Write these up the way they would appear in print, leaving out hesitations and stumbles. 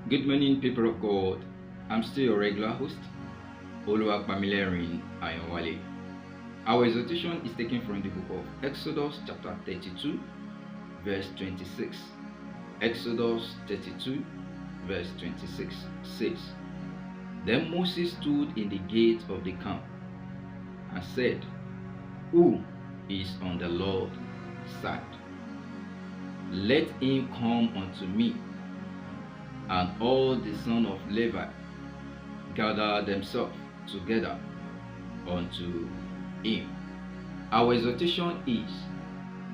Good morning, people of God. I'm still your regular host, Oluwapamilerin Ayanwale. Our exhortation is taken from the book of Exodus, chapter 32, verse 26. Exodus 32, verse 26 says, Then Moses stood in the gate of the camp and said, Who is on the Lord's side? Let him come unto me. And all the sons of Levi gathered themselves together unto him. Our exhortation is,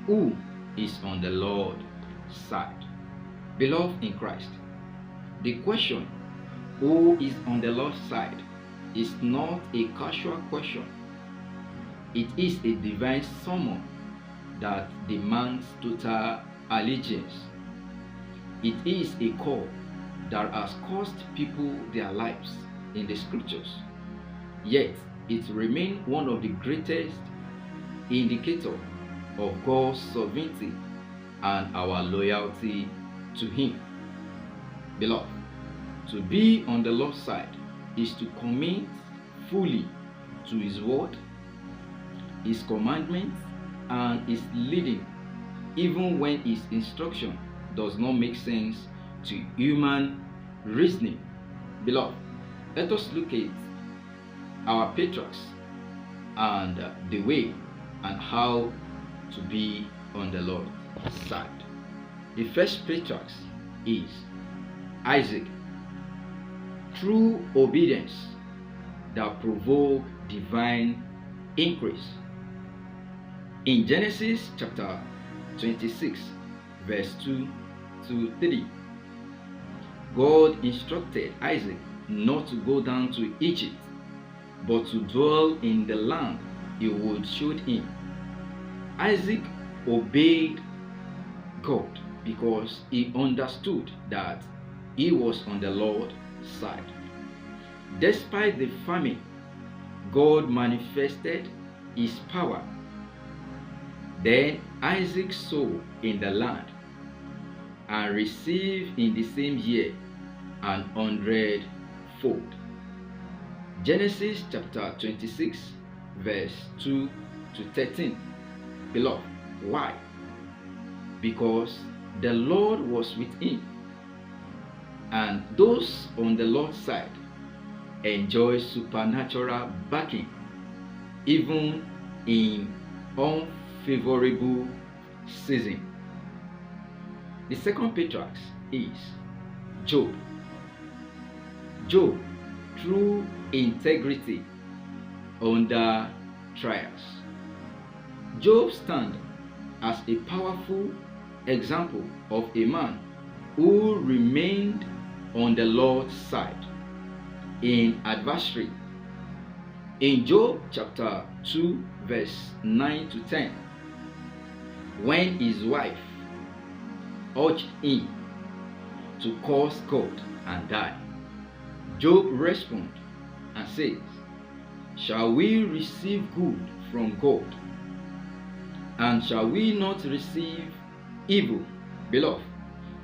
who is on the Lord's side? Beloved in Christ, the question, who is on the Lord's side, is not a casual question. It is a divine summon that demands total allegiance. It is a call that has cost people their lives in the scriptures, yet it remains one of the greatest indicators of God's sovereignty and our loyalty to Him. Beloved, to be on the Lord's side is to commit fully to His word, His commandments, and His leading, even when His instruction does not make sense to human reasoning. Beloved, let us look at our patriarchs and the way and how to be on the Lord's side. The first patriarch is Isaac. True obedience that provoked divine increase. In Genesis chapter 26, verse 2 to 3, God instructed Isaac not to go down to Egypt, but to dwell in the land He would show him. Isaac obeyed God because he understood that he was on the Lord's side. Despite the famine, God manifested His power. Then Isaac sowed in the land and received in the same year 100-fold. Genesis chapter 26, verse 2 to 13. Beloved, why? Because the Lord was with him, and those on the Lord's side enjoy supernatural backing, even in unfavorable season. The second patriarch is Job. Job, through integrity under trials. Job stands as a powerful example of a man who remained on the Lord's side in adversity. In Job chapter 2, verse 9 to 10, when his wife urged him to curse God and die, Job responds and says, Shall we receive good from God, and shall we not receive evil? Beloved,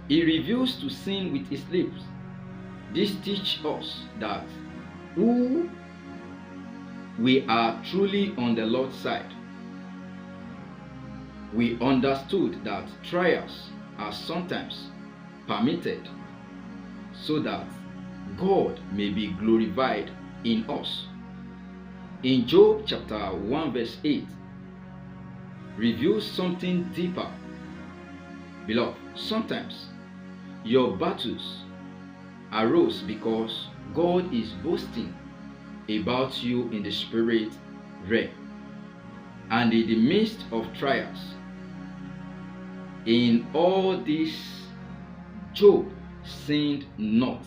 he refused to sin with his lips. This teaches us that who we are truly on the Lord's side. We understood that trials are sometimes permitted so that God may be glorified in us. In Job chapter 1 verse 8 reveals something deeper. Beloved, sometimes your battles arose because God is boasting about you in the spirit realm. And in the midst of trials, in all this, Job sinned not,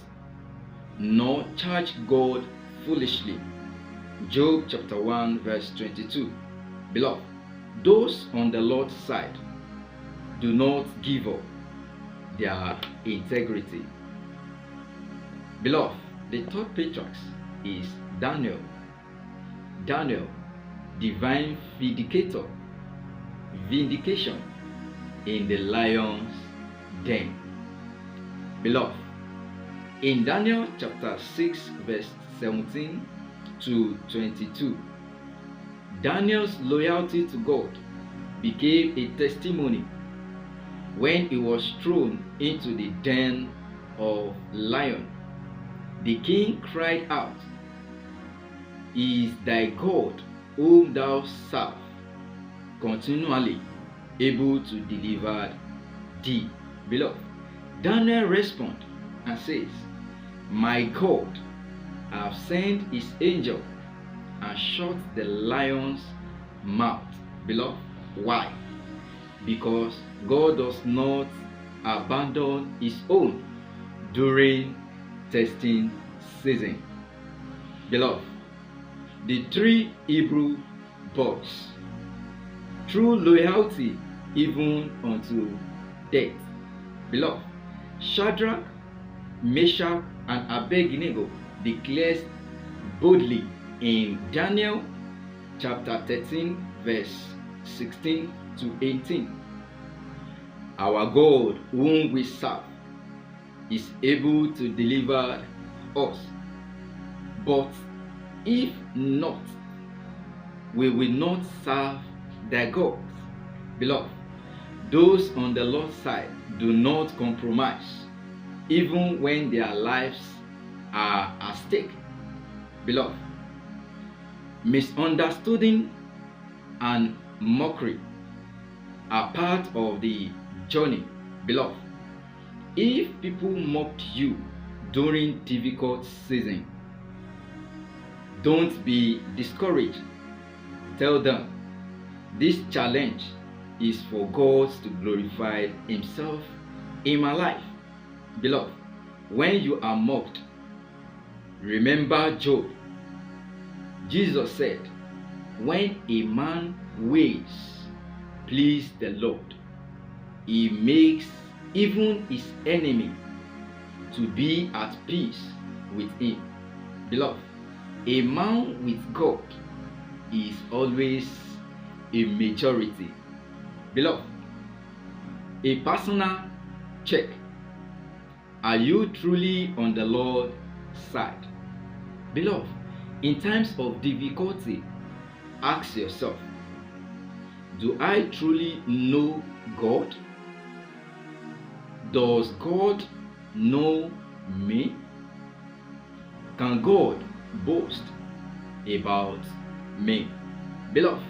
nor charged God foolishly. Job chapter 1 verse 22. Beloved, those on the Lord's side do not give up their integrity. Beloved, the third patriarch is Daniel. Daniel, divine vindication in the lion's den. Beloved, In Daniel chapter 6 verse 17 to 22, Daniel's loyalty to God became a testimony when he was thrown into the den of lions. The king cried out, "Is thy God, whom thou serve, continually able to deliver thee?" Beloved, Daniel responds and says, "My God have sent his angel and shut the lion's mouth." Beloved, why? Because God does not abandon his own during testing season. Beloved, the three Hebrew boys, through loyalty even unto death. Beloved, Shadrach, Meshach, and Abednego declares boldly in Daniel chapter 13 verse 16 to 18, "Our God whom we serve is able to deliver us, but if not, we will not serve their gods." Beloved, those on the Lord's side do not compromise, even when their lives are at stake. Beloved, misunderstanding and mockery are part of the journey. Beloved, if people mock you during difficult season, don't be discouraged. Tell them, this challenge is for God to glorify himself in my life. Beloved, when you are mocked, remember Job. Jesus said, "When a man ways please the Lord, he makes even his enemy to be at peace with him." Beloved, a man with God is always a majority. Beloved, a personal check. Are you truly on the Lord's side? Beloved, in times of difficulty, ask yourself, do I truly know God? Does God know me? Can God boast about me? Beloved,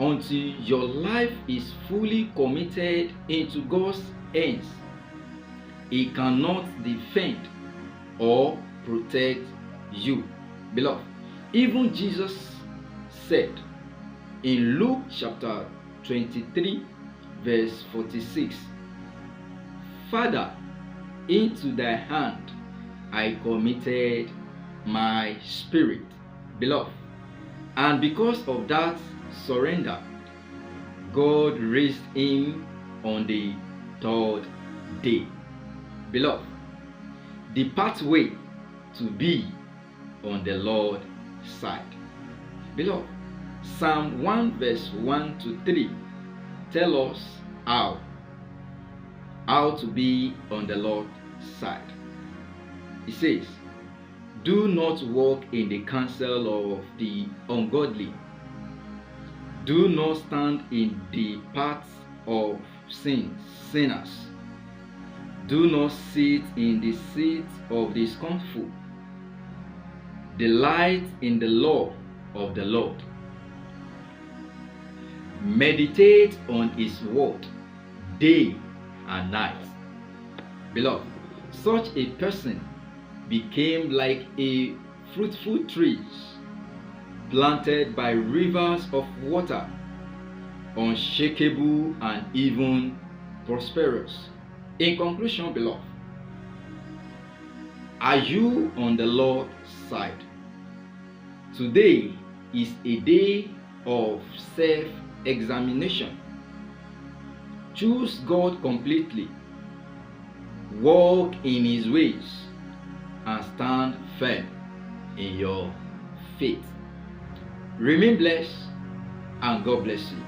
until your life is fully committed into God's hands, he cannot defend or protect you. Beloved, even Jesus said in Luke chapter 23 verse 46, "Father, into thy hand I committed my spirit." Beloved, and because of that surrender, God raised him on the third day. Beloved, the pathway to be on the Lord's side. Beloved, Psalm 1 verse 1 to 3 tell us how to be on the Lord's side. It says, "Do not walk in the counsel of the ungodly. Do not stand in the paths of sinners. Do not sit in the seat of the scornful. Delight in the law of the Lord. Meditate on his word day and night." Beloved, such a person became like a fruitful tree planted by rivers of water, unshakable and even prosperous. In conclusion, beloved, are you on the Lord's side? Today is a day of self-examination. Choose God completely, walk in his ways, and stand firm in your faith. Remain blessed, and God bless you.